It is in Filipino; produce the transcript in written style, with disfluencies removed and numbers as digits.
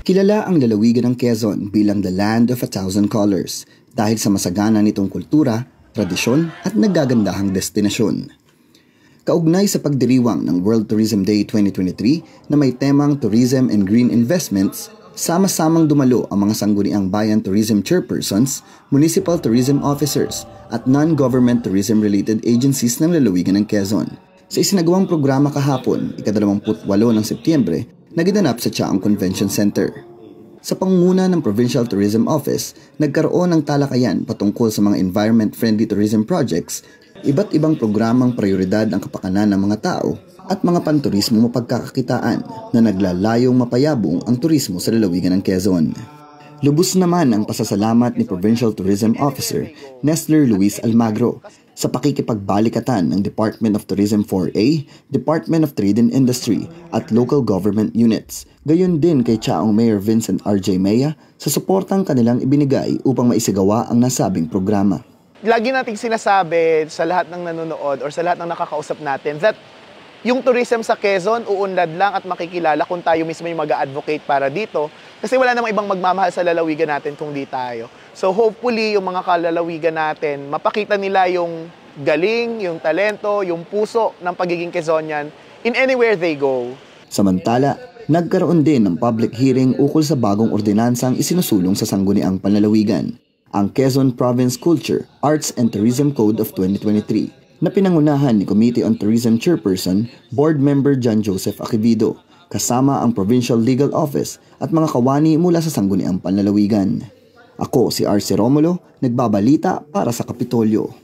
Kilala ang lalawigan ng Quezon bilang the land of 1,000 colors dahil sa masagana nitong kultura, tradisyon at naggagandahang destinasyon. Kaugnay sa pagdiriwang ng World Tourism Day 2023 na may temang Tourism and Green Investments, sama-samang dumalo ang mga sangguniang bayan tourism chairpersons, municipal tourism officers at non-government tourism-related agencies ng lalawigan ng Quezon. Sa isinagawang programa kahapon, ika-28 ng Setyembre, na ginanap sa Chaang Convention Center. Sa pangunguna ng Provincial Tourism Office, nagkaroon ng talakayan patungkol sa mga environment-friendly tourism projects, iba't ibang programang prioridad ang kapakanan ng mga tao at mga panturismo mapagkakakitaan na naglalayong mapayabong ang turismo sa lalawigan ng Quezon. Lubos naman ang pasasalamat ni Provincial Tourism Officer Nesler Luis Almagro sa pakikipagbalikatan ng Department of Tourism 4A, Department of Trade and Industry at local government units. Gayon din kay Chaong Mayor Vincent R.J. Maya sa suportang kanilang ibinigay upang maisagawa ang nasabing programa. Lagi nating sinasabi sa lahat ng nanonood or sa lahat ng nakakausap natin that yung tourism sa Quezon uunlad lang at makikilala kung tayo mismo yung mag-a-advocate para dito kasi wala namang ibang magmamahal sa lalawigan natin kung di tayo. So hopefully yung mga kalalawigan natin, mapakita nila yung galing, yung talento, yung puso ng pagiging Quezonian in anywhere they go. Samantala, nagkaroon din ng public hearing ukol sa bagong ordinansang isinusulong sa sangguniang panlalawigan, ang Quezon Province Culture, Arts and Tourism Code of 2023. Na pinangunahan ni Committee on Tourism Chairperson, Board Member John Joseph Aquivido, kasama ang Provincial Legal Office at mga kawani mula sa sangguniang panlalawigan. Ako si RC Romulo, nagbabalita para sa Kapitolyo.